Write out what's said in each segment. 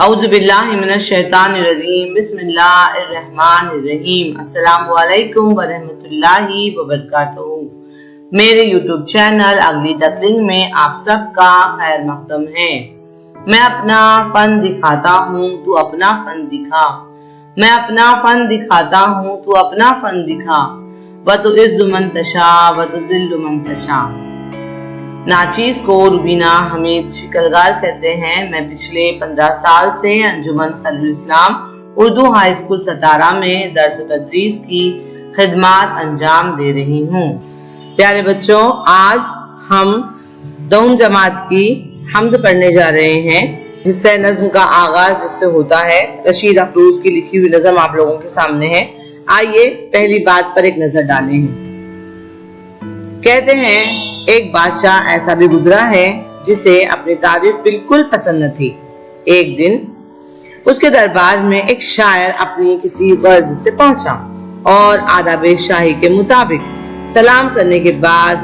اعوذ باللہ من الشیطان الرجیم بسم اللہ الرحمن الرحیم السلام علیکم ورحمۃ اللہ وبرکاتہ۔ میرے یوٹیوب چینل اگلی ٹکلنگ میں آپ سب کا خیر مقدم ہے۔ میں اپنا فن دکھاتا ہوں تو اپنا فن دکھا، میں اپنا فن دکھاتا ہوں تو اپنا فن دکھا، وتعز من تشاء وتذل من تشاء۔ ناچیز کو روبینہ حمید شکلگار کہتے ہیں۔ میں پچھلے 15 سال سے انجمن خلیل الاسلام اردو ہائی اسکول ستارہ میں درس و تدریس کی خدمات انجام دے رہی ہوں۔ پیارے بچوں، آج ہم 9 جماعت کی حمد پڑھنے جا رہے ہیں، جس سے نظم کا آغاز جس سے ہوتا ہے۔ رشید افروز کی لکھی ہوئی نظم آپ لوگوں کے سامنے ہے۔ آئیے پہلی بات پر ایک نظر ڈالیں۔ کہتے ہیں ایک بادشاہ ایسا بھی گزرا ہے جسے اپنی تعریف بالکل پسند نہ تھی۔ ایک دن اس کے دربار میں ایک شاعر اپنی کسی غرض سے پہنچا اور آداب شاہی کے مطابق سلام کرنے کے بعد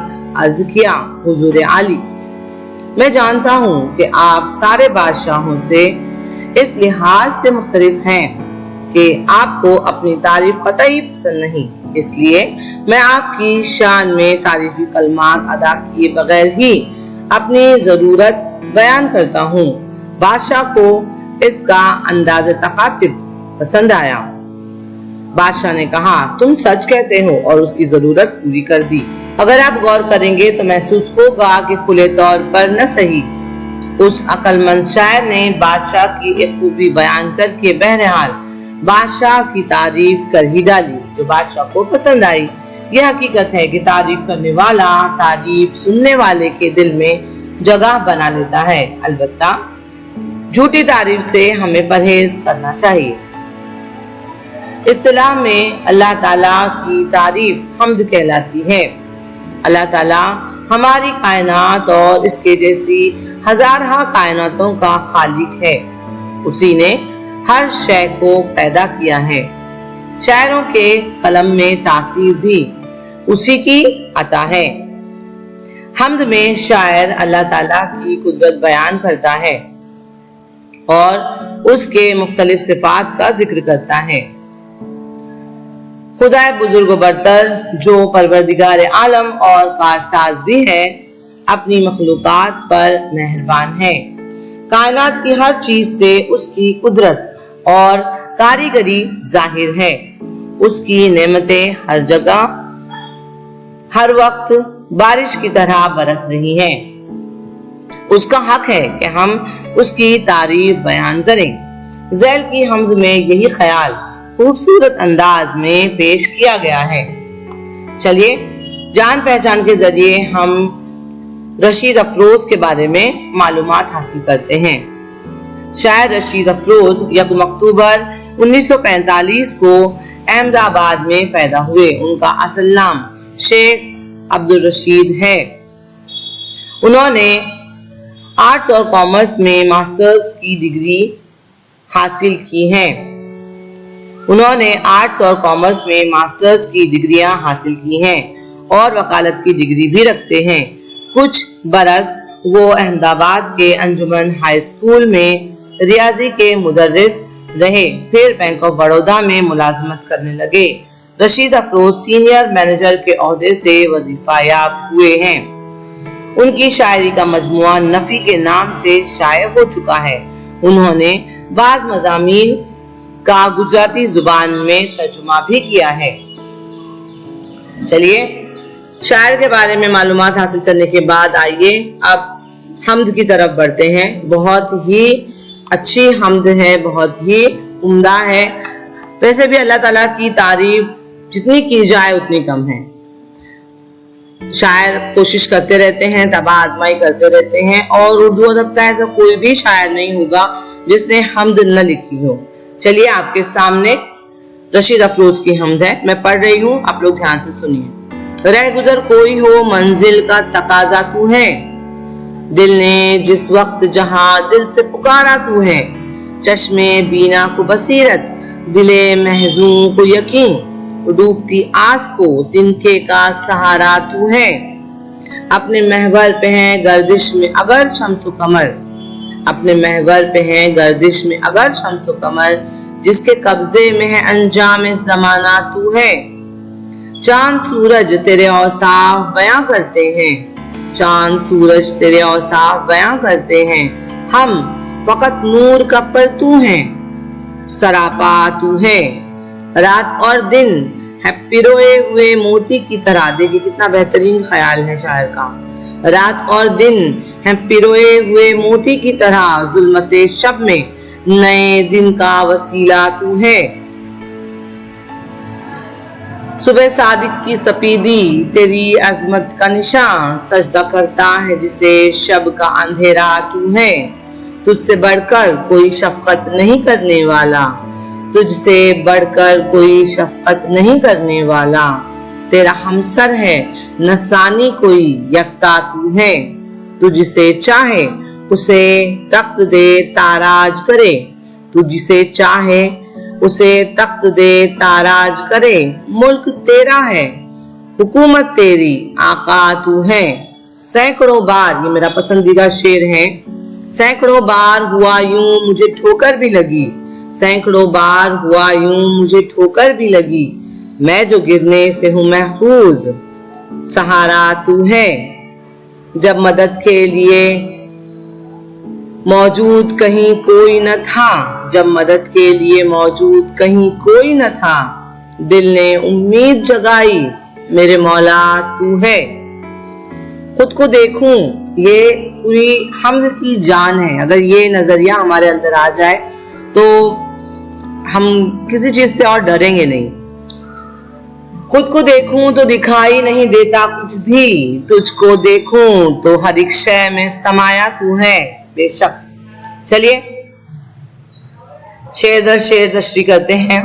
عرض کیا، حضور عالی، میں جانتا ہوں کہ آپ سارے بادشاہوں سے اس لحاظ سے مختلف ہیں کہ آپ کو اپنی تعریف قطعی پسند نہیں، اس لیے میں آپ کی شان میں تعریفی کلمات ادا کیے بغیر ہی اپنی ضرورت بیان کرتا ہوں۔ بادشاہ کو اس کا انداز تخاطب پسند آیا۔ بادشاہ نے کہا، تم سچ کہتے ہو اور اس کی ضرورت پوری کر دی۔ اگر آپ غور کریں گے تو محسوس ہوگا کہ کھلے طور پر نہ صحیح اس عقل مند شاعر نے بادشاہ کی ایک خوبی بیان کر کے بہرحال بادشاہ کی تعریف کر ہی ڈالی جو بادشاہ کو پسند آئی۔ یہ حقیقت ہے کہ تعریف کرنے والا تعریف سننے والے کے دل میں جگہ بنا لیتا ہے۔ البتہ جھوٹی تعریف سے ہمیں پرہیز کرنا چاہیے۔ اصطلاح میں اللہ تعالیٰ کی تعریف حمد کہلاتی ہے۔ اللہ تعالیٰ ہماری کائنات اور اس کے جیسی ہزارہ کائناتوں کا خالق ہے۔ اسی نے ہر شے کو پیدا کیا ہے۔ شاعروں کے قلم میں تاثیر بھی اسی کی عطا ہے۔ حمد میں شاعر اللہ تعالیٰ کی قدرت بیان کرتا ہے اور اس کے مختلف صفات کا ذکر کرتا ہے۔ خدا بزرگ و برتر جو پروردگار عالم اور کارساز بھی ہے، اپنی مخلوقات پر مہربان ہے۔ کائنات کی ہر چیز سے اس کی قدرت اور کاریگری ظاہر ہے۔ اس کی نعمتیں ہر جگہ ہر وقت بارش کی طرح برس رہی ہیں۔ اس کا حق ہے کہ ہم اس کی تعریف بیان کریں۔ ذیل کی حمد میں یہی خیال خوبصورت انداز میں پیش کیا گیا ہے۔ چلیے جان پہچان کے ذریعے ہم رشید افروز کے بارے میں معلومات حاصل کرتے ہیں۔ شاعر رشید افروز 1 اکتوبر 1945 کو احمد آباد میں پیدا ہوئے۔ ان کا اصل نام شیخ عبدالرشید ہے۔ انہوں نے آرٹس اور کامرس میں ماسٹرز کی ڈگری حاصل کی ہیں۔ انہوں نے آرٹس اور کامرس میں ماسٹرز کی ڈگریاں حاصل کی ہیں اور وکالت کی ڈگری بھی رکھتے ہیں۔ کچھ برس وہ احمد آباد کے انجمن ہائی اسکول میں ریاضی کے مدرس رہے، پھر بینک آف بڑودہ میں ملازمت کرنے لگے۔ رشید افروز سینئر مینیجر کے عہدے سے وظیفہ یاب ہوئے ہیں۔ ان کی شاعری کا مجموعہ نفی کے نام سے شائع ہو چکا ہے۔ انہوں نے بعض مضامین کا گجراتی زبان میں ترجمہ بھی کیا ہے۔ چلیے شاعر کے بارے میں معلومات حاصل کرنے کے بعد آئیے اب حمد کی طرف بڑھتے ہیں۔ بہت ہی اچھی حمد ہے، بہت ہی عمدہ ہے۔ ویسے بھی اللہ تعالیٰ کی تعریف جتنی کی جائے اتنی کم ہے۔ شاعر کوشش کرتے رہتے ہیں، تباہ آزمائی کرتے رہتے ہیں، اور اردو ادب کا ایسا کوئی بھی شاعر نہیں ہوگا جس نے حمد نہ لکھی ہو۔ چلیے آپ کے سامنے رشید افروز کی حمد ہے، میں پڑھ رہی ہوں، آپ لوگ دھیان سے سنیے۔ رہ گزر کوئی ہو منزل کا تقاضا تو ہے، دل نے جس وقت جہاں دل سے پکارا تو ہے، چشمے بینا کو بصیرت، دل محزون کو یقین، ڈوبتی آس کو تنکے کا سہارا تو ہے، اپنے محور پہ ہے گردش میں اگر شمس و قمر، अपने महवर पे हैं गर्दिश में अगर शम्स व कमर, जिसके कब्जे में है अंजाम ज़माना तू है। चांद सूरज तेरे औसाफ बयां करते हैं, चांद सूरज तेरे औसाफ बयां करते हैं। हम फकत नूर का पर तू है, सरापा तू है। रात और दिन है पिरोए हुए मोती की तरह। देखिए कितना बेहतरीन ख्याल है शायर का। रात और दिन है पिरोए हुए मोती की तरह, जुल्मते शब में नए दिन का वसीला तू है। सुबह सादिक की सफेदी तेरी अजमत का निशान, सजदा करता है जिसे शब का अंधेरा तू है। तुझसे बढ़कर कोई शफकत नहीं करने वाला, तुझसे बढ़कर कोई शफकत नहीं करने वाला। तेरा हमसर है नसानी कोई यकता तू है। तू जिसे चाहे उसे तख्त दे ताराज करे, तू जिसे चाहे उसे तख्त दे ताराज करे। मुल्क तेरा है हुकूमत तेरी आका तू है। सैकड़ों बार, ये मेरा पसंदीदा शेर है, सैकड़ों बार हुआ यूं मुझे ठोकर भी लगी, सैकड़ों बार हुआ यूं मुझे ठोकर भी लगी। मैं जो गिरने से हूं महफूज, सहारा तू है। जब मदद के लिए मौजूद कहीं कोई न था, जब मदद के लिए मौजूद कहीं कोई न था, दिल ने उम्मीद जगाई मेरे मौला तू है। खुद को देखूं, ये पूरी हमद की जान है। अगर ये नजरिया हमारे अंदर आ जाए तो हम किसी चीज से और डरेंगे नहीं। खुद को देखूं तो दिखाई नहीं देता कुछ भी, तुझको देखूं तो हर एक शय में समाया तू है बेशक। चलिए शेर दर शेर तशरीह करते हैं।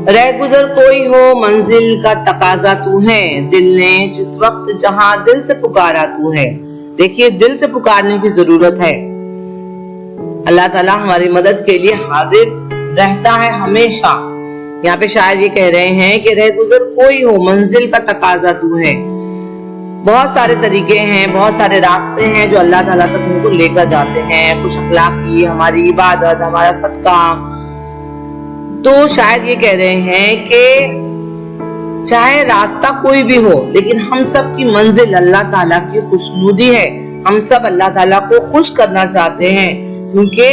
रह गुजर कोई हो मंजिल का तकाजा तू है, दिल ने जिस वक्त जहां दिल से पुकारा तू है। देखिए दिल से पुकारने की जरूरत है। अल्लाह ताला हमारी मदद के लिए हाजिर रहता है हमेशा। यहाँ पे शायर ये कह रहे हैं कि रह गुजर कोई हो मंजिल का तकाजा तू है। बहुत सारे तरीके हैं, बहुत सारे रास्ते हैं जो अल्लाह ताला तक हमको लेकर जाते हैं। कुछ अखलाकी, हमारी इबादत, हमारा सदका। तो शायद ये कह रहे हैं कि चाहे रास्ता कोई भी हो, लेकिन हम सब की मंजिल अल्लाह ताला की खुशनुदी है। हम सब अल्लाह ताला को खुश करना चाहते हैं, क्योंकि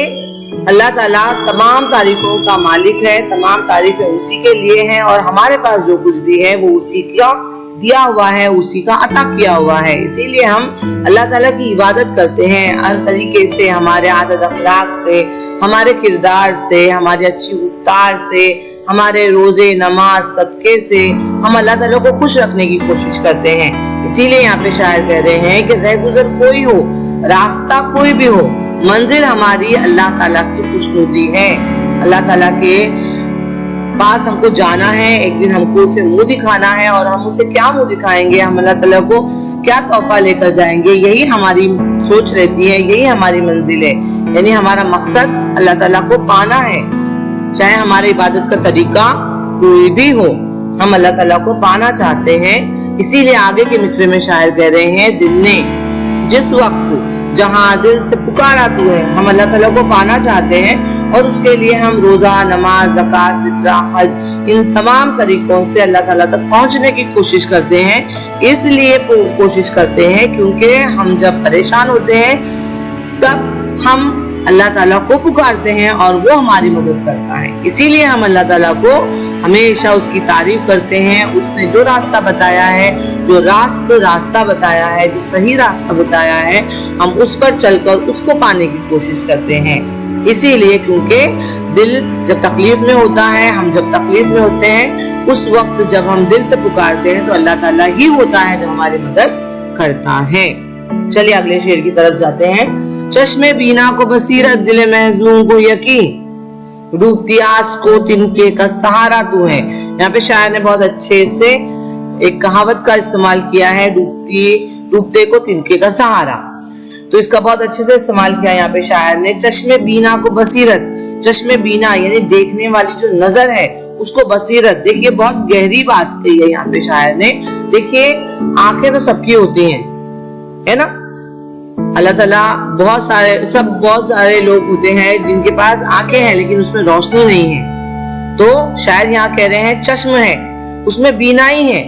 अल्लाह ताला तमाम तारीफों का मालिक है, तमाम तारीफें उसी के लिए हैं और हमारे पास जो कुछ भी है वो उसी का दिया हुआ है, उसी का अता किया हुआ है। इसीलिए हम अल्लाह ताला की इबादत करते हैं हर तरीके से, हमारे आदत अखलाक से, हमारे किरदार से, हमारी अच्छी गुफ्तार से, हमारे रोजे नमाज सदके से हम अल्लाह ताला को खुश रखने की कोशिश करते हैं। इसीलिए यहाँ पे शायर कह रहे हैं कि रह गुजर कोई हो, रास्ता कोई भी हो, मंजिल हमारी अल्लाह ताला की खुशनुदी है। अल्लाह ताला के पास हमको जाना है, एक दिन हमको उसे मुंह दिखाना है। और हम उसे क्या मुंह दिखाएंगे, हम अल्लाह ताला को क्या तोहफा लेकर जाएंगे, यही हमारी सोच रहती है, यही हमारी मंजिल है। यानी हमारा मकसद अल्लाह ताला को पाना है। चाहे हमारी इबादत का तरीका कोई भी हो, हम अल्लाह ताला को पाना चाहते हैं। इसीलिए आगे के मिसरे में शायर कह रहे हैं, दिल ने जिस वक्त जहां दिल से पुकारा तू है। हम अल्लाह ताला को पाना चाहते हैं और उसके लिए हम रोजा, नमाज, ज़कात, फित्रा, हज, इन तमाम तरीकों से अल्लाह ताला तक पहुंचने की कोशिश करते हैं। इसलिए कोशिश करते हैं क्योंकि हम जब परेशान होते हैं तब हम अल्लाह ताला को पुकारते हैं और वो हमारी मदद करता है। इसीलिए हम अल्लाह ताला को हमेशा उसकी तारीफ करते हैं। उसने जो रास्ता बताया है, जो रास्ता बताया है, जो सही रास्ता बताया है, हम उस पर चलकर उसको पाने की कोशिश करते हैं। इसीलिए क्योंकि दिल जब तकलीफ में होता है, हम जब तकलीफ में होते हैं, उस वक्त जब हम दिल से पुकारते हैं तो अल्लाह ताला ही होता है जो हमारी मदद करता है। चलिए अगले शेर की तरफ जाते हैं। चश्मे बीना को बसीरत, दिल महजूम को यकीन, डूबती आस को तिनके का सहारा तू है। यहाँ पे शायर ने बहुत अच्छे से एक कहावत का इस्तेमाल किया है, डूबते को तिनके का सहारा। तो इसका बहुत अच्छे से इस्तेमाल किया यहाँ पे शायर ने। चश्मे बीना को बसीरत, चश्मे बीना यानी देखने वाली जो नजर है उसको बसीरत। देखिए बहुत गहरी बात कही है यहाँ पे शायर ने। देखिए आंखें तो सबकी होती हैं, है ना, اللہ ताला बहुत सारे लोग होते हैं जिनके पास आंखें हैं लेकिन उसमें रोशनी नहीं है। तो शायद यहाँ कह रहे हैं चश्म है, उसमें बीनाई है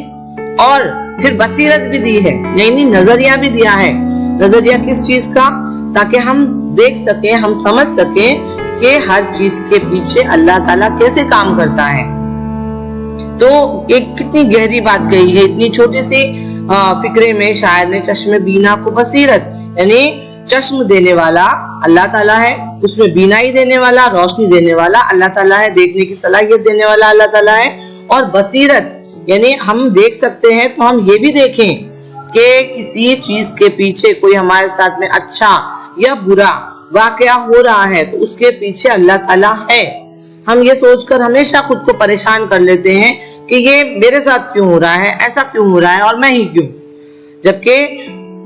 और फिर बसीरत भी दी है, यानी नजरिया भी दिया है। नजरिया किस चीज का? ताकि हम देख सके, हम समझ सके कि हर चीज के पीछे अल्लाह ताला कैसे काम करता है। तो एक कितनी गहरी बात कही है, इतनी छोटी सी फिक्रे में शायर ने चश्मे बीना को बसीरत, यानी चश्म देने वाला अल्लाह ताला है, उसमें बीनाई देने वाला, रोशनी देने वाला अल्लाह ताला है, देखने की सलाहियत देने वाला अल्लाह ताला है। और बसीरत यानी हम देख सकते हैं तो हम ये भी देखें कि किसी चीज के पीछे कोई हमारे साथ में अच्छा या बुरा वाकया हो रहा है तो उसके पीछे अल्लाह ताला है। हम ये सोचकर हमेशा खुद को परेशान कर लेते हैं कि ये मेरे साथ क्यों हो रहा है, ऐसा क्यों हो रहा है और मैं ही क्यों, जबकि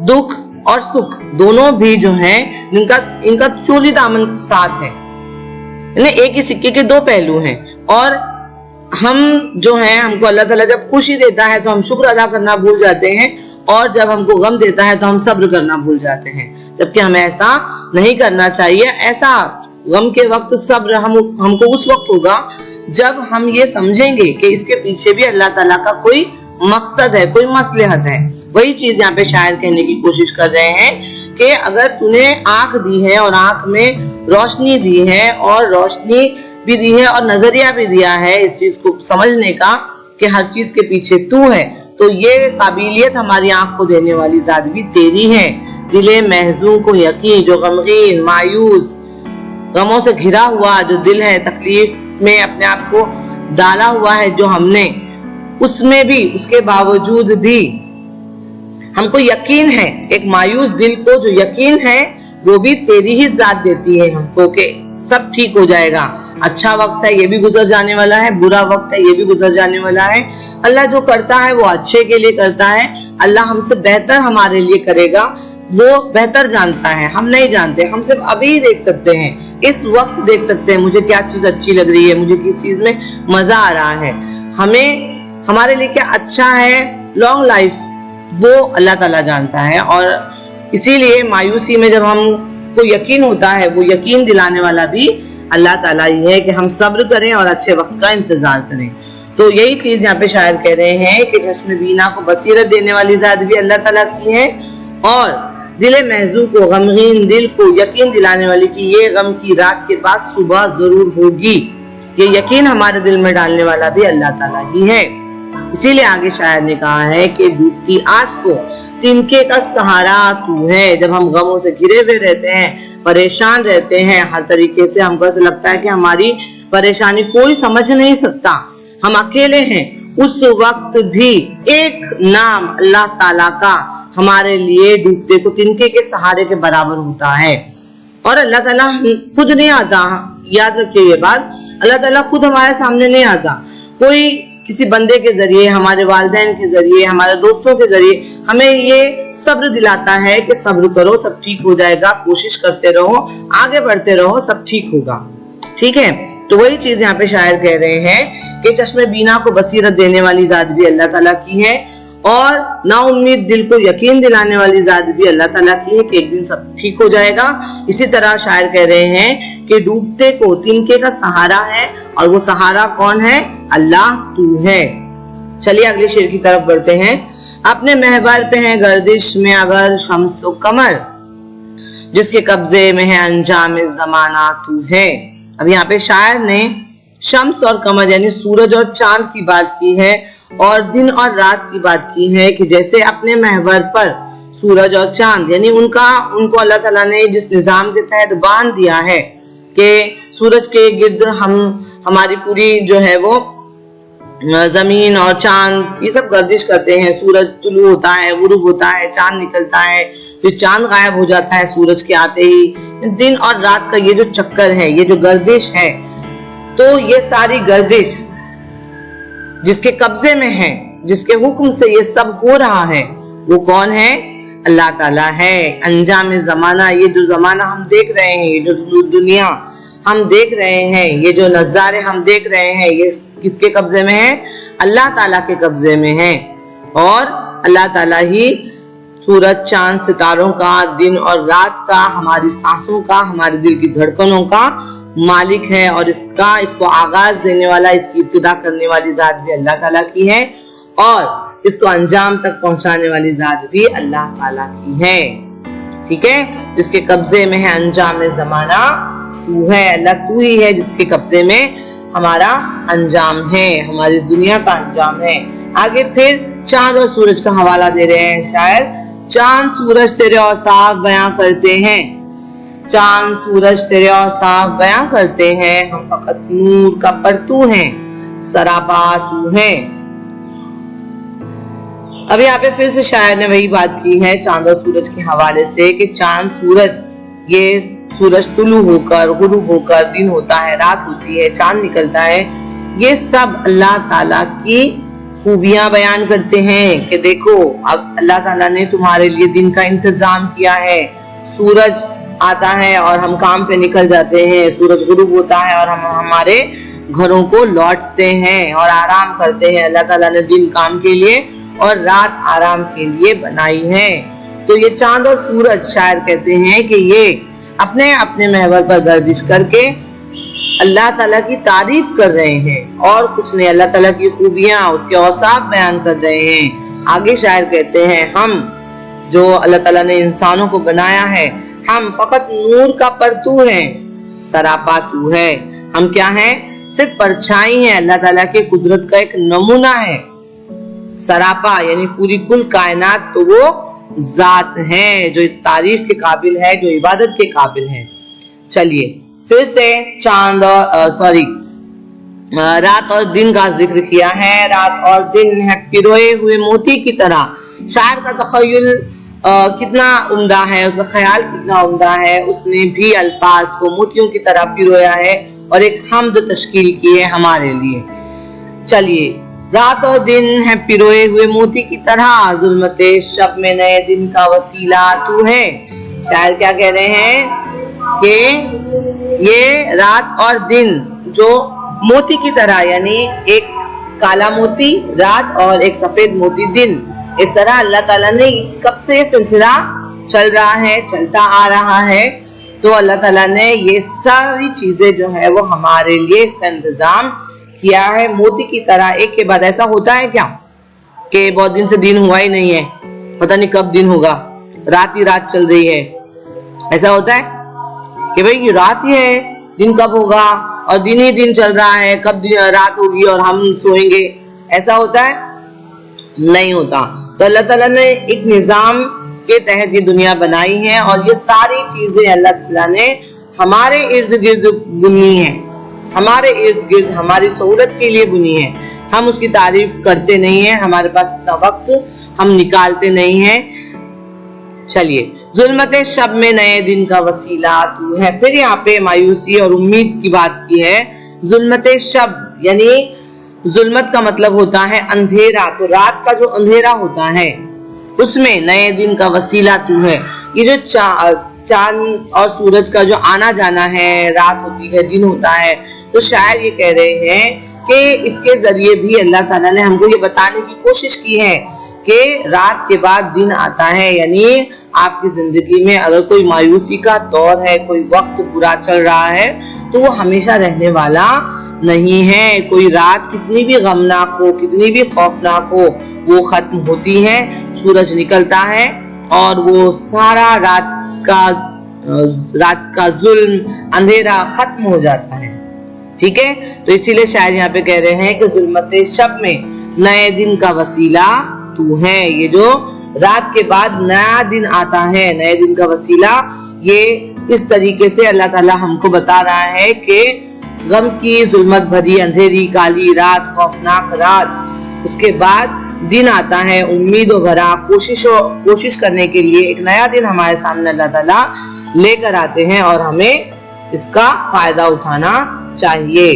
दुख और सुख दोनों भी जो हैं इनका चोली दामन के साथ है, यानी एक ही सिक्के के दो पहलू हैं। और हम जो हैं, हमको अल्लाह ताला जब खुशी देता है तो हम शुक्र अदा करना भूल जाते हैं और जब हमको गम देता है तो हम सब्र करना भूल जाते हैं, जबकि हमें ऐसा नहीं करना चाहिए। ऐसा गम के वक्त सब्र हमको उस वक्त होगा जब हम ये समझेंगे कि इसके पीछे भी अल्लाह ताला का कोई मकसद है, कोई मसलहत है। वही चीज यहाँ पे शायर कहने की कोशिश कर रहे हैं कि अगर तूने आंख दी है और आंख में रोशनी दी है और रोशनी भी दी है और नजरिया भी दिया है इस चीज को समझने का कि हर चीज के पीछे तू है, तो ये काबिलियत हमारी आंख को देने वाली जात भी तेरी है। दिले महजून को यकीन, जो गमगीन मायूस गमों से घिरा हुआ जो दिल है, तकलीफ में अपने आप को डाला हुआ है जो हमने, उसमें भी उसके बावजूद भी हमको यकीन है, एक मायूस दिल को जो यकीन है वो भी तेरी ही जात देती है हमको कि सब ठीक हो जाएगा। अच्छा वक्त है ये भी गुजर जाने वाला है, बुरा वक्त है ये भी गुजर जाने वाला है। अल्लाह जो करता है वो अच्छे के लिए करता है, अल्लाह हमसे बेहतर हमारे लिए करेगा, वो बेहतर जानता है, हम नहीं जानते। हम सिर्फ अभी देख सकते हैं, इस वक्त देख सकते हैं मुझे क्या चीज अच्छी लग रही है, मुझे किस चीज में मजा आ रहा है, हमें हमारे लिए क्या अच्छा है, लॉन्ग लाइफ, वो अल्लाह ताला जानता है। और इसीलिए मायूसी में जब हमको यकीन होता है, वो यकीन दिलाने वाला भी अल्लाह ताला ही है कि हम सब्र करें और अच्छे वक्त का इंतजार करें। तो यही चीज यहाँ पे शायर कह रहे हैं कि चश्मे बीना को बसीरत देने वाली जात भी अल्लाह ताला की है और दिले महजू को, गमगीन दिल को यकीन दिलाने वाली कि ये गम की रात के बाद सुबह जरूर होगी, ये यकीन हमारे दिल में डालने वाला भी अल्लाह ताला ही है। इसीलिए आगे शायर ने कहा है कि डूबती आस को तिनके का सहारा तू है। जब हम गमों से घिरे हुए रहते हैं, परेशान रहते हैं, हर तरीके से हमको ऐसा लगता है कि हमारी परेशानी कोई समझ नहीं सकता, हम अकेले हैं, उस वक्त भी एक नाम अल्लाह ताला का हमारे लिए डूबते को तिनके के सहारे के बराबर होता है। और अल्लाह ताला खुद नहीं आता, याद रखिए ये बात, अल्लाह ताला खुद हमारे सामने नहीं आता, कोई किसी बंदे के जरिए, हमारे वालिदैन के जरिए, हमारे दोस्तों के जरिए हमें ये सब्र दिलाता है कि सब्र करो, सब ठीक हो जाएगा, कोशिश करते रहो, आगे बढ़ते रहो, सब ठीक होगा। ठीक है, तो वही चीज यहाँ पे शायर कह रहे हैं कि चश्मे बीना को बसीरत देने वाली जात भी अल्लाह ताला की है और नाउम्मीद दिल को यकीन दिलाने वाली जात भी अल्लाह ताला की है कि एक दिन सब ठीक हो जाएगा। इसी तरह शायर कह रहे हैं कि डूबते को तिनके का सहारा है और वो सहारा कौन है? अल्लाह तू है। चलिए अगले शेर की तरफ बढ़ते हैं। अपने महवर पे है गर्दिश में अगर शम्स व कमर, जिसके कब्जे में है अंजाम ज़माना तू है। अब यहाँ पे शायर ने शम्स और कमर यानी सूरज और चांद की बात की है और दिन और रात की बात की है कि जैसे अपने महवर पर सूरज और चांद यानी उनको अल्लाह ताला ने जिस निजाम के तहत बांध दिया है कि सूरज के गिर्द हमारी पूरी जो है वो जमीन और चांद ये सब गर्दिश करते हैं। सूरज तुलू होता है, गुरूब होता है, चांद निकलता है, फिर चांद गायब हो जाता है सूरज के आते ही। दिन और रात का ये जो चक्कर है, ये जो गर्दिश है, तो ये सारी गर्दिश जिसके कब्जे में है, जिसके हुक्म से ये सब हो रहा है, वो कौन है? अल्लाह ताला है। अंजाम ज़माना, ये जो जमाना हम देख रहे हैं, ये जो दुनिया हम देख रहे हैं, ये जो नजारे हम देख रहे हैं, ये किसके कब्जे में है? अल्लाह ताला के कब्जे में है। और अल्लाह ताला ही सूरज, चांद, सितारों का, दिन और रात का, हमारी सांसों का, हमारे दिल की धड़कनों का मालिक है। और इसको आगाज देने वाला, इसकी इब्तिदा करने वाली जात भी अल्लाह ताला की है और इसको अंजाम तक पहुंचाने वाली जात भी अल्लाह ताला की है। ठीक है, जिसके कब्जे में है अंजाम ज़माना तू है। अल्लाह तू ही है जिसके कब्जे में हमारा अंजाम है, हमारी दुनिया का अंजाम है। आगे फिर चांद और सूरज का हवाला दे रहे हैं शायर। चांद सूरज तेरे औसाफ बयां करते हैं, चांद सूरज तेरे औसाफ बयां करते हैं, हम फकत नूर का परतू हैं, सरापा तू है। अब यहाँ पे फिर से शायर ने वही बात की है चांद और सूरज के हवाले से कि चांद सूरज, ये सूरज तुलू होकर, गुरूब होकर दिन होता है, रात होती है, चांद निकलता है, ये सब अल्लाह ताला की खूबियां बयान करते हैं कि देखो अल्लाह ताला ने तुम्हारे लिए दिन का इंतजाम किया है। सूरज आता है और हम काम पे निकल जाते हैं, सूरज गुरूब होता है और हम हमारे घरों को लौटते हैं और आराम करते हैं। अल्लाह ताला ने दिन काम के लिए और रात आराम के लिए बनाई है। तो ये चांद और सूरज शायर कहते हैं कि ये अपने अपने महवर पर गर्दिश करके अल्लाह ताला की तारीफ कर रहे हैं और कुछ नहीं, अल्लाह ताला की खूबियां, उसके औसाफ बयान कर रहे हैं। आगे शायर कहते हैं हम जो अल्लाह ताला ने इंसानों को बनाया है, हम फकत नूर का परतू हैं, सरापा तू है। हम क्या हैं? सिर्फ परछाई हैं, अल्लाह ताला के कुदरत का एक नमूना है। सरापा यानी पूरी कुल कायनात तो वो जात है जो तारीफ के काबिल है, जो इबादत के काबिल है। चलिए फिर से चांद और रात और दिन का जिक्र किया है। रात और दिन है पिरोए हुए मोती की तरह। शायर का तखय्युल कितना उम्दा है, उसका ख्याल कितना उम्दा है, उसने भी अल्फाज को मोतियों की तरह पिरोया है और एक हम्द तश्कील की है हमारे लिए। चलिए, रात और दिन है पिरोए हुए मोती की तरह, जुल्मते शब में नए दिन का वसीला तू है। शायर क्या कह रहे हैं कि ये रात और दिन जो मोती की तरह, यानी एक काला मोती रात और एक सफेद मोती दिन, इस तरह अल्लाह ताला ने कब से ये सिलसिला चल रहा है, चलता आ रहा है। तो अल्लाह ताला ने ये सारी चीजें जो है वो हमारे लिए इसका इंतजाम किया है मोती की तरह, एक के बाद। ऐसा होता है क्या कि बहुत दिन से दिन हुआ ही नहीं है, पता नहीं कब दिन होगा, रात ही रात चल रही है? ऐसा होता है कि भाई ये रात ही है, दिन कब होगा, और दिन ही दिन चल रहा है, कब रात होगी और हम सोएंगे? ऐसा होता है? नहीं होता। तो अल्लाह ताला ने एक निजाम के तहत ये दुनिया बनाई है और ये सारी चीजें अल्लाह ताला ने हमारे इर्द गिर्द बुनी है, हमारे इर्द गिर्द हमारी सहूलत के लिए बुनी है। हम उसकी तारीफ करते नहीं है, हमारे पास इतना वक्त हम निकालते नहीं है। चलिए, जुल्मते शब में नए दिन का वसीला तू है। फिर यहाँ पे मायूसी और उम्मीद की बात की है। जुल्मते शब यानी जुल्मत का मतलब होता है अंधेरा, तो रात का जो अंधेरा होता है उसमें नए दिन का वसीला तू है। ये जो चांद और सूरज का जो आना जाना है, रात होती है दिन होता है, तो शायर ये कह रहे हैं कि इसके जरिए भी अल्लाह ताला ने हमको ये बताने की कोशिश की है कि रात के बाद दिन आता है। यानी आपकी जिंदगी में अगर कोई मायूसी का दौर है, कोई वक्त बुरा चल रहा है, तो वो हमेशा रहने वाला नहीं है। कोई रात कितनी भी गमनाक हो, कितनी भी खौफनाक हो, वो खत्म होती है, सूरज निकलता है और वो सारा रात का जुल्म, अंधेरा खत्म हो जाता है। ठीक है, तो इसीलिए शायद यहाँ पे कह रहे हैं कि जुल्मते शब में नए दिन का वसीला तू है। ये जो रात के बाद नया दिन आता है, नए दिन का वसीला, ये इस तरीके से अल्लाह ताला हमको बता रहा है कि गम की जुल्मत भरी अंधेरी काली रात, खौफनाक रात, उसके बाद दिन आता है उम्मीद भरा, कोशिश करने के लिए एक नया दिन हमारे सामने अल्लाह ताला लेकर आते हैं और हमें इसका फायदा उठाना चाहिए।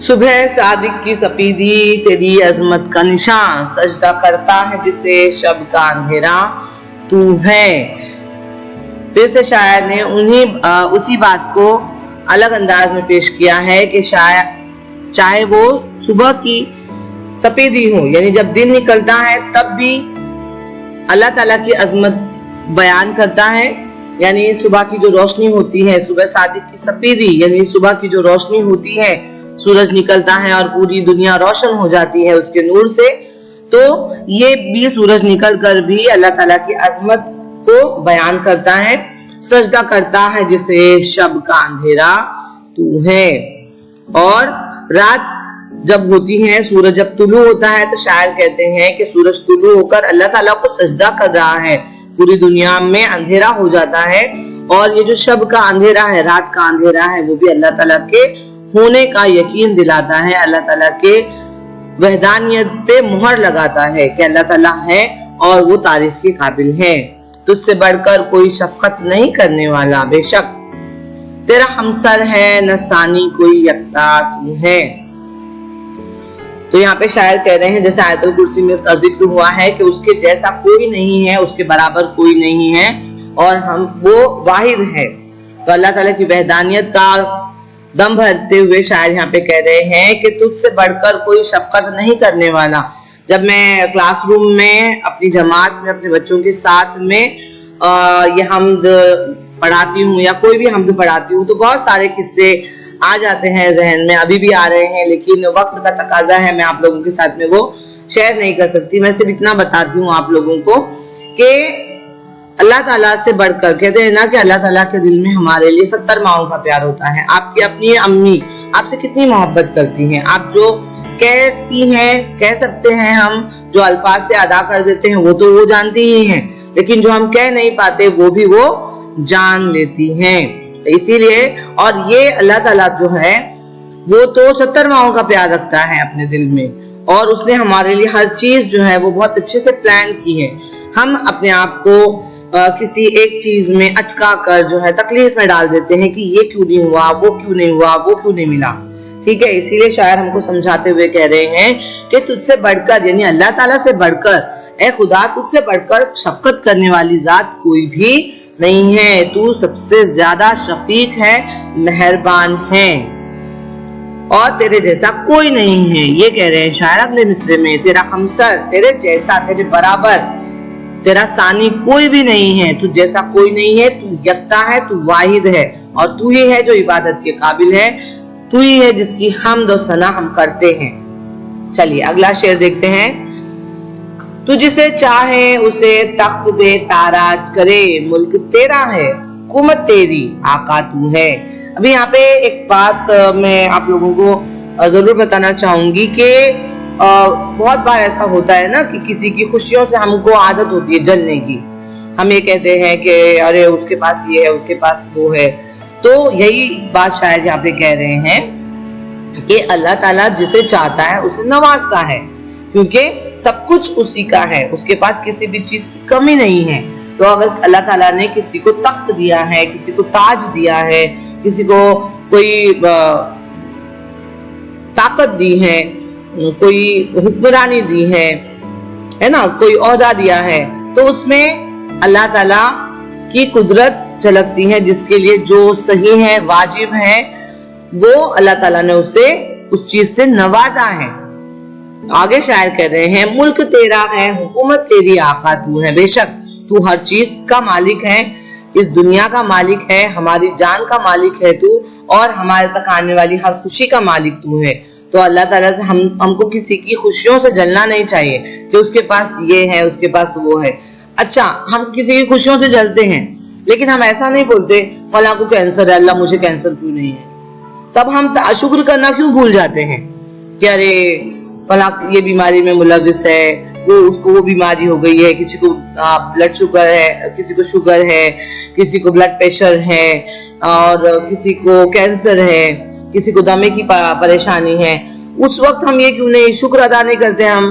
सुबह सादिक की सफेदी तेरी अजमत का निशान, सजदा करता है जिसे शब का अंधेरा तू है। फिर से शायर ने उसी बात को अलग अंदाज में पेश किया है कि शायर चाहे वो सुबह की सफेदी हो, यानी जब दिन निकलता है तब भी अल्लाह ताला की अजमत बयान करता है। यानी सुबह की जो रोशनी होती है, सुबह सादिक की सफेदी, यानी सुबह की जो रोशनी होती है, सूरज निकलता है और पूरी दुनिया रोशन हो जाती है उसके नूर से, तो ये भी सूरज निकल कर भी अल्लाह ताला की अजमत को बयान करता है, सजदा करता है जिसे शब का अंधेरा तू है। और रात जब होती है, सूरज जब तुलू होता है, तो शायर कहते हैं कि सूरज तुलू होकर अल्लाह ताला को सजदा कर रहा है, पूरी दुनिया में अंधेरा हो जाता है। और ये जो शब का अंधेरा है, रात का अंधेरा है, वो भी अल्लाह ताला के होने का यकीन दिलाता है, अल्लाह ताला के वहदानियत पे मुहर लगाता है कि अल्लाह ताला है और वो तारीफ के काबिल है। तुझसे बढ़कर कोई शफकत नहीं करने वाला, बेशक तेरा हमसर है, न सानी कोई यकता तू है। तो यहाँ पे शायर कह रहे हैं, जैसे आयतुल कुर्सी में इसका जिक्र हुआ है कि उसके जैसा कोई नहीं है, उसके बराबर कोई नहीं है और हम वो वाहिद है। तो अल्लाह ताला की वहदानियत का दम भरते हुए शायर यहाँ पे कह रहे हैं कि तुझसे बढ़कर कोई शफकत नहीं करने वाला। जब मैं क्लासरूम में अपनी जमात में अपने बच्चों के साथ में ये हमद पढ़ाती हूँ या कोई भी हमद पढ़ाती हूँ, तो बहुत सारे किस्से आ जाते हैं जहन में, अभी भी आ रहे हैं, लेकिन वक्त का तकाजा है, मैं आप लोगों के साथ में वो शेयर नहीं कर सकती। मैं सिर्फ इतना बताती हूँ आप लोगों को कि अल्लाह ताला से बढ़कर, कहते हैं ना कि अल्लाह ताला के दिल में हमारे लिए 70 माओं का प्यार होता है। आपकी अपनी अम्मी आपसे कितनी मोहब्बत करती हैं, आप जो कहती हैं, कह सकते हैं हम, जो अल्फाज से अदा कर देते हैं वो तो वो जानती ही हैं, लेकिन जो हम कह नहीं पाते वो भी वो जान लेती हैं। इसीलिए और ये अल्लाह ताला जो है वो तो 70 माओं का प्यार रखता है अपने दिल में, और उसने हमारे लिए हर चीज जो है वो बहुत अच्छे से प्लान की है। हम अपने आप को किसी एक चीज में अटका कर जो है तकलीफ में डाल देते हैं कि ये क्यों नहीं हुआ, वो क्यों नहीं हुआ, वो क्यों नहीं मिला। ठीक है, इसीलिए शायर हमको समझाते हुए कह रहे हैं कि तुझसे बढ़कर, यानी अल्लाह ताला से बढ़कर, ए खुदा तुझसे बढ़कर शफकत करने वाली जात कोई भी नहीं है, तू सबसे ज्यादा शफीक है, मेहरबान है और तेरे जैसा कोई नहीं है। ये कह रहे हैं शायर अगले मिसरे में, तेरा हमसर, तेरे जैसा, तेरे बराबर, तेरा सानी कोई भी नहीं है, तू जैसा कोई नहीं है, तू यकता है, तू वाहिद है और तू ही है जो इबादत के काबिल है, तू ही है जिसकी हमद और सना हम करते हैं। चलिए अगला शेर देखते हैं। तू जिसे चाहे उसे तख्त पे ताराज करे, मुल्क तेरा है, हुकूमत तेरी, आका तू है। अभी यहाँ पे एक बात मैं आप लोगों को जरूर बताना चाहूंगी कि बहुत बार ऐसा होता है ना कि किसी की खुशियों से हमको आदत होती है जलने की। हम ये कहते हैं कि अरे उसके पास ये है, उसके पास वो है। तो यही बात शायद यहाँ पे कह रहे हैं कि अल्लाह ताला जिसे चाहता है उसे नवाजता है, क्योंकि सब कुछ उसी का है, उसके पास किसी भी चीज की कमी नहीं है। तो अगर अल्लाह ताला ने किसी को तख्त दिया है, किसी को ताज दिया है, किसी को कोई ताकत दी है, कोई हुक्मरानी दी है ना, कोई ओहदा दिया है, तो उसमें अल्लाह ताला की कुदरत झलकती है, जिसके लिए जो सही है, वाजिब है, वो अल्लाह ताला ने उसे उस चीज से नवाजा है। आगे शायर कह रहे हैं, मुल्क तेरा है, हुकूमत तेरी, आका तू है। बेशक तू हर चीज का मालिक है, इस दुनिया का मालिक है, हमारी जान का मालिक है तू, और हमारे तक आने वाली हर खुशी का मालिक तू है। तो अल्लाह ताला से हमको किसी की खुशियों से जलना नहीं चाहिए कि उसके पास ये है, उसके पास वो है। अच्छा, हम किसी की खुशियों से जलते हैं, लेकिन हम ऐसा नहीं बोलते फला को कैंसर है, अल्लाह मुझे कैंसर क्यों नहीं है। तब हम शुक्र करना क्यों भूल जाते हैं कि अरे फला ये बीमारी में मुलविस है, वो उसको वो बीमारी हो गई है, किसी को ब्लड शुगर है, किसी को शुगर है, किसी को ब्लड प्रेशर है, और किसी को कैंसर है, किसी को दमे की परेशानी है। उस वक्त हम ये क्यों नहीं शुक्र अदा नहीं करते हम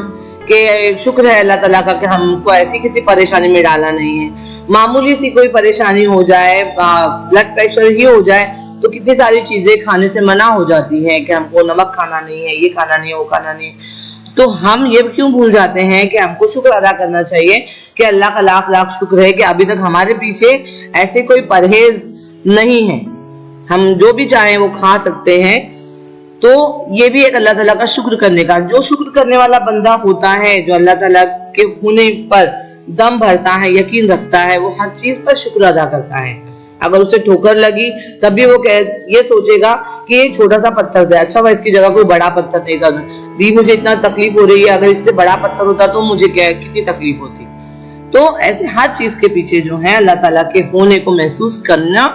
कि शुक्र है अल्लाह ताला का कि हमको ऐसी किसी परेशानी में डाला नहीं है। मामूली सी कोई परेशानी हो जाए, ब्लड प्रेशर ही हो जाए, तो कितनी सारी चीजें खाने से मना हो जाती हैं कि हमको नमक खाना नहीं है, ये खाना नहीं है, वो खाना नहीं है। तो हम ये क्यों भूल जाते हैं कि हमको शुक्र अदा करना चाहिए कि अल्लाह का लाख लाख शुक्र है कि अभी तक हमारे पीछे ऐसे कोई परहेज नहीं है, हम जो भी चाहें वो खा सकते हैं। تو یہ بھی ایک اللہ تعالیٰ کا شکر کرنے کا, جو شکر کرنے والا بندہ ہوتا ہے, جو اللہ تعالیٰ کے ہونے پر دم بھرتا ہے, یقین رکھتا ہے, وہ ہر چیز پر شکر ادا کرتا ہے. اگر اسے ٹھوکر لگی تب بھی وہ یہ سوچے گا کہ یہ چھوٹا سا پتھر دے, اچھا وہ اس کی جگہ کوئی بڑا پتھر نہیں تھا, مجھے اتنا تکلیف ہو رہی ہے, اگر اس سے بڑا پتھر ہوتا تو مجھے کتنی تکلیف ہوتی. تو ایسے ہر چیز کے پیچھے جو ہے اللہ تعالیٰ کے ہونے کو محسوس کرنا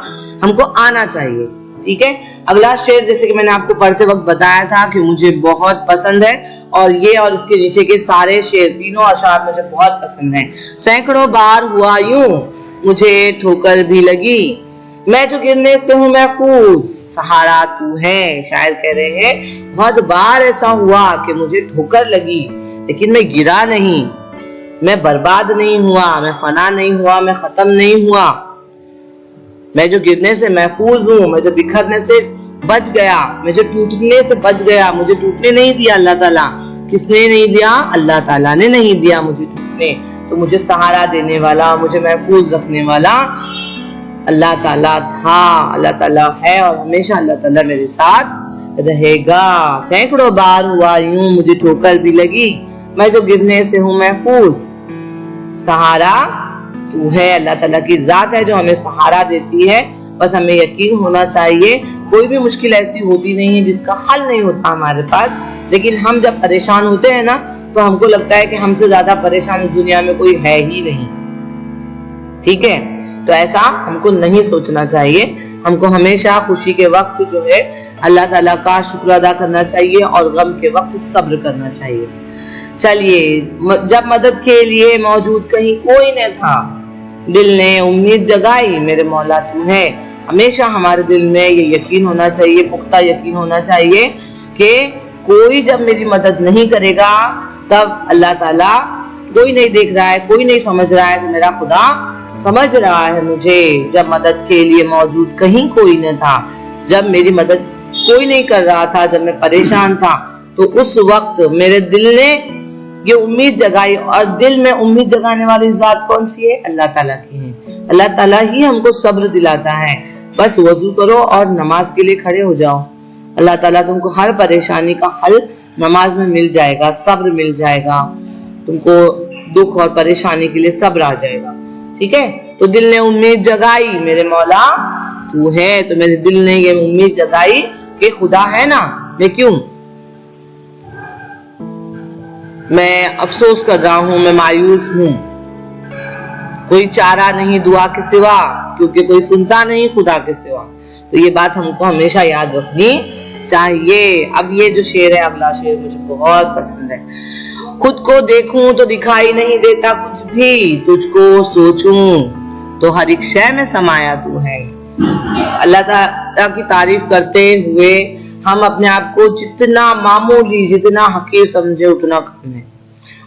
ہم کو آنا چاہیے. ٹھیک ہے. اگلا شعر جیسے کہ میں نے آپ کو پڑھتے وقت بتایا تھا کہ مجھے بہت پسند ہے, اور یہ اور اس کے نیچے کے سارے شعر, تینوں اشعار مجھے بہت پسند ہیں. سینکڑوں بار ہوا یوں مجھے ٹھوکر بھی لگی, میں جو گرنے سے ہوں محفوظ, سہارا تو ہے. شاعر کہہ رہے ہیں بہت بار ایسا ہوا کہ مجھے ٹھوکر لگی لیکن میں گرا نہیں, میں برباد نہیں ہوا, میں فنا نہیں ہوا, میں ختم نہیں ہوا, میں جو گرنے سے محفوظ ہوں, میں جو بکھرنے سے بچ گیا, میں جو ٹوٹنے سے بچ گیا. مجھے ٹوٹنے نہیں دیا اللہ تعالیٰ. کس نے نہیں دیا؟ اللہ تعالیٰ نے نہیں دیا مجھے ٹوٹنے. تو مجھے سہارا دینے والا, مجھے محفوظ رکھنے والا اللہ تعالیٰ تھا, اللہ تعالیٰ ہے, اور ہمیشہ اللہ تعالیٰ میرے ساتھ رہے گا. سینکڑوں بار ہوا یوں مجھے ٹھوکر بھی لگی, میں جو گرنے سے ہوں محفوظ, سہارا تو ہے. اللہ تعالیٰ کی ذات ہے جو ہمیں سہارا دیتی ہے. بس ہمیں یقین ہونا چاہیے کوئی بھی مشکل ایسی ہوتی نہیں ہے جس کا حل نہیں ہوتا ہمارے پاس, لیکن ہم جب پریشان ہوتے ہیں نا تو ہم کو لگتا ہے کہ ہم سے زیادہ پریشان دنیا میں کوئی ہے ہی نہیں. ٹھیک ہے. تو ایسا ہم کو نہیں سوچنا چاہیے. ہم کو ہمیشہ خوشی کے وقت جو ہے اللہ تعالیٰ کا شکر ادا کرنا چاہیے, اور غم کے وقت صبر کرنا چاہیے. چلیے. جب مدد کے لیے موجود کہیں کوئی نہ تھا, دل نے امید جگائی میرے مولا تو ہے. ہمیشہ ہمارے دل میں یہ یقین ہونا چاہیے, پختہ یقین ہونا چاہیے کہ کوئی جب میری مدد نہیں کرے گا تب اللہ تعالیٰ, کوئی نہیں دیکھ رہا ہے, کوئی نہیں سمجھ رہا ہے, تو میرا خدا سمجھ رہا ہے مجھے. جب مدد کے لیے موجود کہیں کوئی نہ تھا, جب میری مدد کوئی نہیں کر رہا تھا, جب میں پریشان تھا, تو اس وقت میرے دل نے یہ امید جگائی. اور دل میں امید جگانے والی ذات کون سی ہے؟ اللہ تعالیٰ کی ہے. اللہ تعالیٰ ہی ہم کو صبر دلاتا ہے. بس وضو کرو اور نماز کے لیے کھڑے ہو جاؤ, اللہ تعالیٰ تم کو ہر پریشانی کا حل نماز میں مل جائے گا, صبر مل جائے گا, تم کو دکھ اور پریشانی کے لیے صبر آ جائے گا. ٹھیک ہے. تو دل نے امید جگائی میرے مولا تو ہے. تو میرے دل نے یہ امید جگائی کہ خدا ہے نا, میں کیوں میں افسوس کر رہا ہوں, میں مایوس ہوں, کوئی چارہ نہیں دعا کے سوا, کیونکہ کوئی سنتا نہیں خدا کے سوا. تو یہ بات ہم کو ہمیشہ یاد رکھنی چاہیے. اب یہ جو شعر ہے, اگلا شعر مجھے بہت پسند ہے. خود کو دیکھوں تو دکھائی نہیں دیتا کچھ بھی, تجھ کو سوچوں تو ہر ایک شے میں سمایا تو ہے. اللہ تعالیٰ کی تعریف کرتے ہوئے ہم اپنے آپ کو جتنا معمولی, جتنا حقیر سمجھے اتنا کم ہے.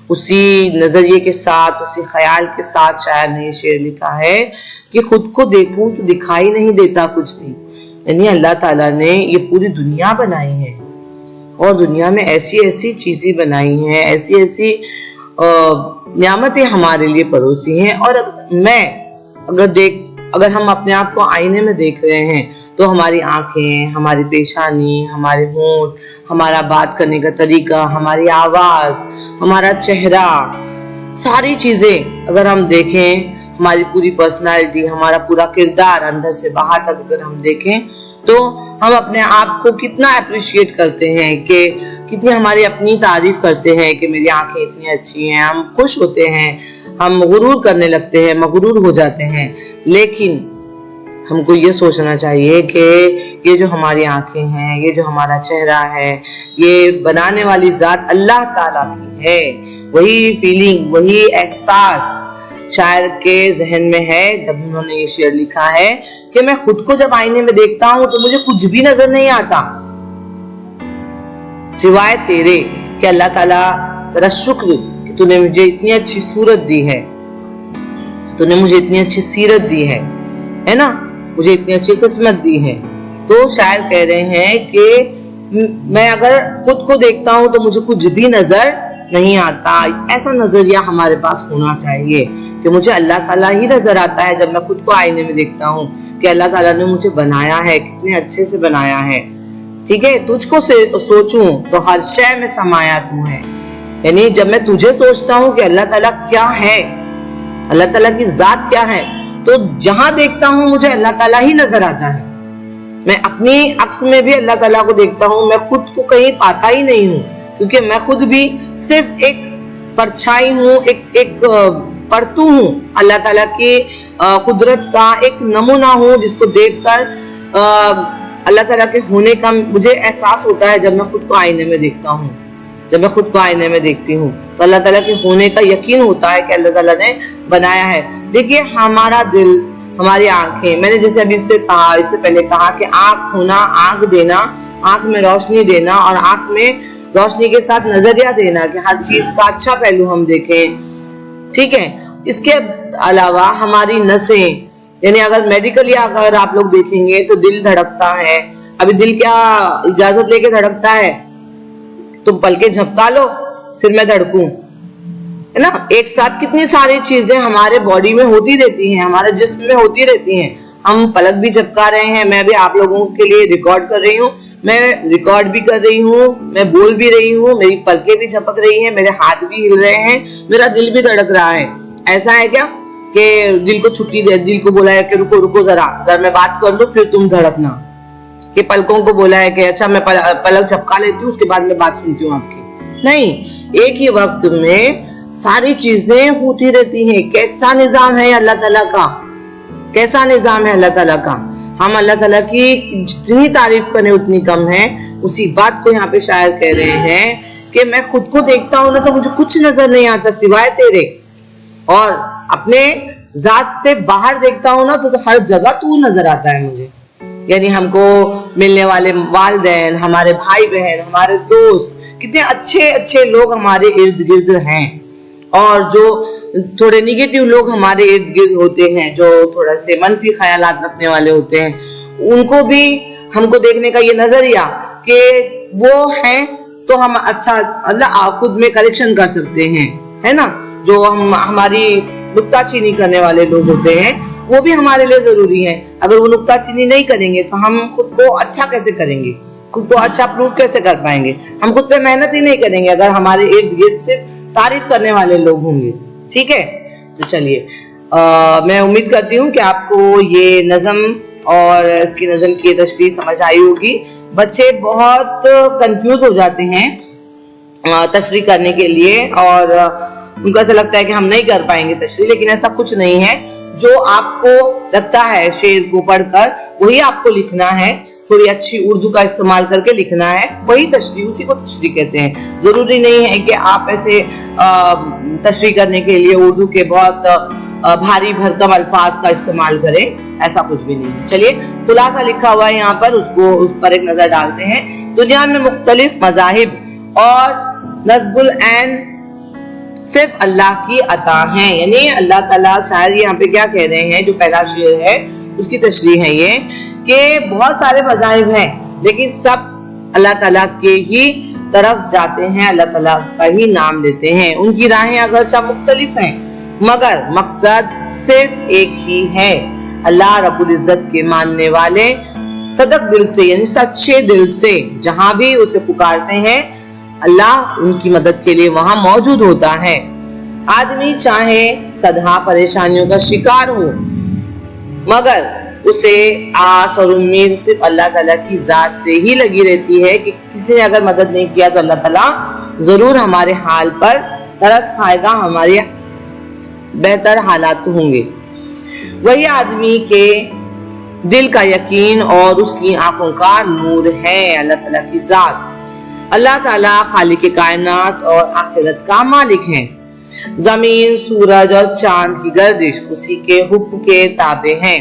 اسی نظریے کے ساتھ, اسی خیال کے ساتھ شاعر نے یہ شعر لکھا ہے کہ خود کو دیکھوں تو دکھائی نہیں دیتا کچھ بھی. یعنی اللہ تعالیٰ نے یہ پوری دنیا بنائی ہے, اور دنیا میں ایسی ایسی چیزیں بنائی ہیں, ایسی ایسی نعمتیں ہمارے لیے پروسی ہیں. اور اگر ہم اپنے آپ کو آئینے میں دیکھ رہے ہیں تو ہماری آنکھیں, ہماری پیشانی, ہمارے ہونٹ, ہمارا بات کرنے کا طریقہ, ہماری آواز, ہمارا چہرہ, ساری چیزیں اگر ہم دیکھیں, ہماری پوری پرسنالٹی, ہمارا پورا کردار اندر سے باہر تک اگر ہم دیکھیں تو ہم اپنے آپ کو کتنا اپریشیٹ کرتے ہیں, کہ کتنی ہماری اپنی تعریف کرتے ہیں کہ میری آنکھیں اتنی اچھی ہیں. ہم خوش ہوتے ہیں, ہم غرور کرنے لگتے ہیں, مغرور ہو جاتے ہیں. لیکن ہم کو یہ سوچنا چاہیے کہ یہ جو ہماری آنکھیں ہیں, یہ جو ہمارا چہرہ ہے, یہ بنانے والی ذات اللہ تعالیٰ کی ہے. وہی فیلنگ, وہی احساس شاعر کے ذہن میں ہے جب انہوں نے یہ شعر لکھا ہے کہ میں خود کو جب آئینے میں دیکھتا ہوں تو مجھے کچھ بھی نظر نہیں آتا سوائے تیرے, کہ اللہ تعالیٰ تیرا شکر کہ تو نے مجھے اتنی اچھی صورت دی ہے, تو نے مجھے اتنی اچھی سیرت دی ہے نا, مجھے اتنی اچھی قسمت دی ہے. تو شاعر کہہ رہے ہیں کہ میں اگر خود کو دیکھتا ہوں تو مجھے کچھ بھی نظر نہیں آتا. ایسا نظریہ ہمارے پاس ہونا چاہیے کہ مجھے اللہ تعالیٰ ہی نظر آتا ہے جب میں خود کو آئینے میں دیکھتا ہوں کہ اللہ تعالیٰ نے مجھے بنایا ہے, کتنے اچھے سے بنایا ہے. ٹھیک ہے, تجھ کو سوچوں تو ہر شے میں سمایا تو ہے. یعنی جب میں تجھے سوچتا ہوں کہ اللہ تعالیٰ کیا ہے, اللہ تعالیٰ کی ذات کیا ہے, تو جہاں دیکھتا ہوں مجھے اللہ تعالیٰ ہی نظر آتا ہے. میں اپنی عکس میں بھی اللہ تعالیٰ کو دیکھتا ہوں, میں خود کو کہیں پاتا ہی نہیں ہوں, کیونکہ میں خود بھی صرف ایک پرچھائی ہوں, ایک پرتو ہوں, اللہ تعالیٰ کی قدرت کا ایک نمونہ ہوں, جس کو دیکھ کر اللہ تعالیٰ کے ہونے کا مجھے احساس ہوتا ہے. جب میں خود کو آئینے میں دیکھتا ہوں, جب میں خود کو آئینے میں دیکھتی ہوں, تو اللہ تعالیٰ کے ہونے کا یقین ہوتا ہے کہ اللہ تعالیٰ نے بنایا ہے. دیکھیے ہمارا دل, ہماری آنکھیں, میں نے جیسے ابھی اس سے پہلے کہا کہ آنکھ ہونا, آنکھ دینا, آنکھ میں روشنی دینا, اور آنکھ میں روشنی کے ساتھ نظریہ دینا کہ ہر چیز کا اچھا پہلو ہم دیکھیں. ٹھیک ہے, اس کے علاوہ ہماری نسیں, یعنی اگر میڈیکلی اگر آپ لوگ دیکھیں گے تو دل دھڑکتا ہے. ابھی دل کیا اجازت لے کے دھڑکتا ہے؟ تم پلکیں جھپکا لو پھر میں دھڑکوں, ہے نا. ایک ساتھ کتنی ساری چیزیں ہمارے باڈی میں ہوتی رہتی ہیں, ہمارے جسم میں ہوتی رہتی ہیں. ہم پلک بھی جھپکا رہے ہیں, میں بھی آپ لوگوں کے لیے ریکارڈ کر رہی ہوں, میں ریکارڈ بھی کر رہی ہوں, میں بول بھی رہی ہوں, میری پلکیں بھی جھپک رہی ہیں, میرے ہاتھ بھی ہل رہے ہیں, میرا دل بھی دھڑک رہا ہے. ایسا ہے کیا کہ دل کو چھٹی دے, دل کو بولا ہے کہ رکو رکو ذرا میں بات کر دوں پھر تم دھڑکنا, کہ پلکوں کو بولا ہے کہ اچھا میں پلک جھپکا لیتی ہوں اس کے بعد میں بات سنتی ہوں آپ کی؟ نہیں, ایک ہی وقت میں ساری چیزیں ہوتی رہتی ہیں. کیسا نظام ہے اللہ تعالیٰ کا, کیسا نظام ہے اللہ تعالیٰ کا. ہم اللہ تعالیٰ کی جتنی تعریف کریں اتنی کم ہے. اسی بات کو یہاں پہ شاعر کہہ رہے ہیں کہ میں خود کو دیکھتا ہوں نا تو مجھے کچھ نظر نہیں آتا سوائے تیرے, اور اپنے ذات سے باہر دیکھتا ہوں نا تو ہر جگہ تو نظر آتا ہے مجھے. یعنی ہم کو ملنے والے والدین, ہمارے بھائی بہن, ہمارے دوست, کتنے اچھے اچھے لوگ ہمارے ارد گرد ہیں, اور جو تھوڑے نیگیٹو لوگ ہمارے ارد گرد ہوتے ہیں, جو تھوڑا سے منفی خیالات رکھنے والے ہوتے ہیں, ان کو بھی ہم کو دیکھنے کا یہ نظریہ کہ وہ ہیں تو ہم اچھا اللہ خود میں کریکشن کر سکتے ہیں, ہے نا. جو ہماری نکتہ چینی کرنے والے لوگ ہوتے ہیں وہ بھی ہمارے لیے ضروری ہے. اگر وہ نکتہ چینی نہیں کریں گے تو ہم خود کو اچھا کیسے کریں گے, خود کو اچھا پروف کیسے کر پائیں گے؟ ہم خود پہ محنت ہی نہیں کریں گے اگر ہمارے ارد گرد صرف تعریف کرنے والے لوگ ہوں گے. ٹھیک ہے, تو چلیے میں امید کرتی ہوں کہ آپ کو یہ نظم اور اس کی نظم کی تشریح سمجھ آئی ہوگی. بچے بہت کنفیوز ہو جاتے ہیں تشریح کرنے کے لیے, اور ان کو ایسا لگتا ہے کہ ہم نہیں کر پائیں گے تشریح, لیکن ایسا کچھ نہیں ہے. جو آپ کو لگتا ہے شعر کو پڑھ کر وہی آپ کو لکھنا ہے, تھوڑی اچھی اردو کا استعمال کر کے لکھنا ہے, وہی تشریح, اسی کو تشریح کہتے ہیں. ضروری نہیں ہے کہ آپ ایسے تشریح کرنے کے لیے اردو کے بہت بھاری بھرکم الفاظ کا استعمال کریں, ایسا کچھ بھی نہیں ہے. چلیے خلاصہ لکھا ہوا ہے یہاں پر, اس پر ایک نظر ڈالتے ہیں. دنیا میں مختلف مذاہب اور نصب العین صرف اللہ کی عطا ہیں. یعنی اللہ تعالیٰ, شاعر یہاں پہ کیا کہہ رہے ہیں, جو پہلا شعر ہے اس کی تشریح ہے یہ کہ بہت سارے مذاہب ہیں لیکن سب اللہ تعالیٰ کے ہی طرف جاتے ہیں, اللہ تعالیٰ کا ہی نام لیتے ہیں. ان کی راہیں اگرچہ مختلف ہیں مگر مقصد صرف ایک ہی ہے. اللہ رب العزت کے ماننے والے صدق دل سے, یعنی سچے دل سے جہاں بھی اسے پکارتے ہیں, اللہ ان کی مدد کے لیے وہاں موجود ہوتا ہے. آدمی چاہے سدا پریشانیوں کا شکار ہو مگر اسے آس اور امید صرف اللہ تعالیٰ کی ذات سے ہی لگی رہتی ہے کہ کسی نے اگر مدد نہیں کیا تو اللہ تعالیٰ ضرور ہمارے حال پر ترس کھائے گا, ہمارے بہتر حالات ہوں گے. وہی آدمی کے دل کا یقین اور اس کی آنکھوں کا نور ہے اللہ تعالیٰ کی ذات. اللہ تعالیٰ خالق کائنات اور آخرت کا مالک ہے. زمین, سورج اور چاند کی گردش اسی کے حکم کے تابع ہیں.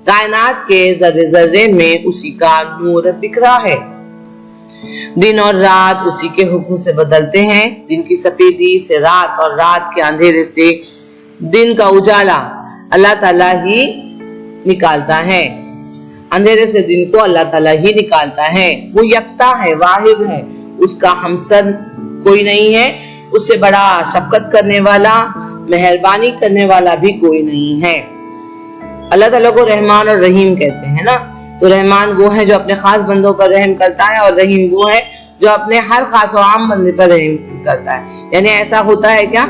کائنات کے ذرے ذرے میں اسی کا نور بکھرا ہے. دن اور رات اسی کے حکم سے بدلتے ہیں. دن کی سفیدی سے رات اور رات کے اندھیرے سے دن کا اجالا اللہ تعالیٰ ہی نکالتا ہے. اندھیرے سے دن کو اللہ تعالیٰ ہی نکالتا ہے. وہ یکتا ہے, واحد ہے, اس کا ہمسر کوئی نہیں ہے. اس سے بڑا شفقت کرنے والا, مہربانی کرنے والا بھی کوئی نہیں ہے. اللہ تعالیٰ کو رحمان اور رحیم کہتے ہیں نا. तो रहमान वो है जो अपने खास बंदों पर रहम करता है और रहीम वो है जो अपने हर खास और आम बंदे पर रहम करता है। यानी ऐसा होता है क्या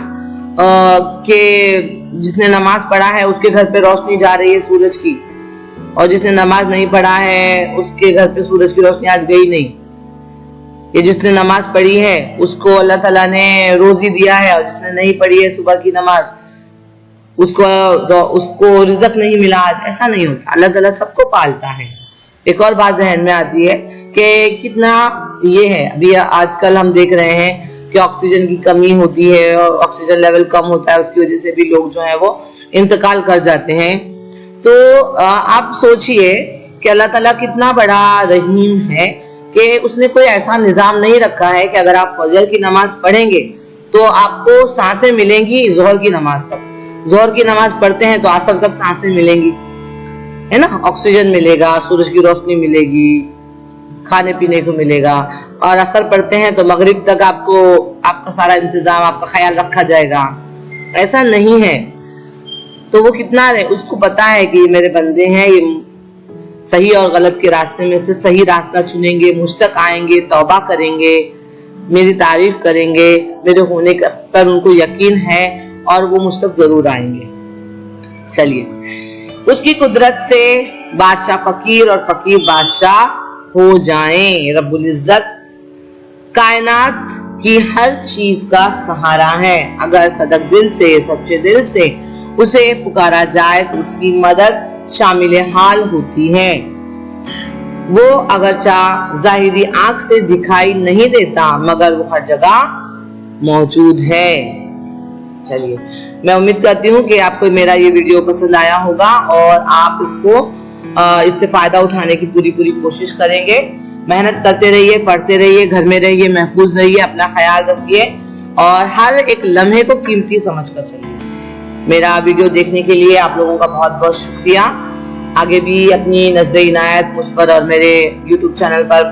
कि जिसने नमाज पढ़ा है उसके घर पे रोशनी जा रही है सूरज की, और जिसने नमाज नहीं पढ़ा है उसके घर पे सूरज की रोशनी आज गई नहीं। ये जिसने नमाज पढ़ी है उसको अल्लाह ताला ने रोजी दिया है, और जिसने नहीं पढ़ी है सुबह की नमाज उसको रिज़्क नहीं मिला आज। ऐसा नहीं होता, अल्लाह ताला सबको पालता है। एक और बात जहन में आती है कि कितना ये है, अभी आजकल हम देख रहे हैं कि ऑक्सीजन की कमी होती है और ऑक्सीजन लेवल कम होता है, उसकी वजह से भी लोग जो है वो इंतकाल कर जाते हैं। तो आप सोचिए कि अल्लाह ताला कितना बड़ा रहीम है कि उसने कोई ऐसा निजाम नहीं रखा है कि अगर आप फजर की नमाज पढ़ेंगे तो आपको सांसें मिलेंगी जोहर की नमाज तक। जोहर की नमाज पढ़ते हैं तो असर तक सांसें मिलेंगी, है ना, ऑक्सीजन मिलेगा, सूरज की रोशनी मिलेगी, खाने पीने को मिलेगा, और असर पढ़ते हैं तो मगरिब तक आपको आपका सारा इंतजाम, आपका ख्याल रखा जाएगा। ऐसा नहीं है। तो वो कितना रहे, उसको पता है कि ये मेरे बंदे हैं, ये सही और गलत के रास्ते में से सही रास्ता चुनेंगे, मुझ तक आएंगे, तौबा करेंगे, मेरी तारीफ करेंगे, मेरे होने पर उनको यकीन है और वो मुझ तक जरूर आएंगे। चलिए, उसकी कुदरत से बादशाह फकीर और फकीर बादशाह हो जाएं। रब्बुल इज्जत कायनात की हर चीज का सहारा है। अगर सदक दिल से, सच्चे दिल से उसे पुकारा जाए तो उसकी मदद शामिल हाल होती है। वो अगरचा जाहिरी आंख से दिखाई नहीं देता मगर वो हर जगह मौजूद है। चलिए, मैं उम्मीद करती हूँ कि आपको मेरा ये वीडियो पसंद आया होगा और आप इससे फायदा उठाने की पूरी कोशिश करेंगे। मेहनत करते रहिए, पढ़ते रहिए, घर में रहिए, महफूज रहिए, अपना ख्याल रखिए और हर एक लम्हे को कीमती समझ कर चलिए। मेरा वीडियो देखने के लिए आप लोगों का बहुत बहुत शुक्रिया। आगे भी अपनी नजर इनायत मुझ पर और मेरे YouTube चैनल पर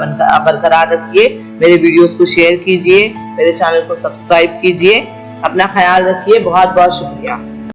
बरकरार रखिए। मेरे वीडियोस को शेयर कीजिए, मेरे चैनल को सब्सक्राइब कीजिए। अपना ख्याल रखिए। बहुत बहुत शुक्रिया।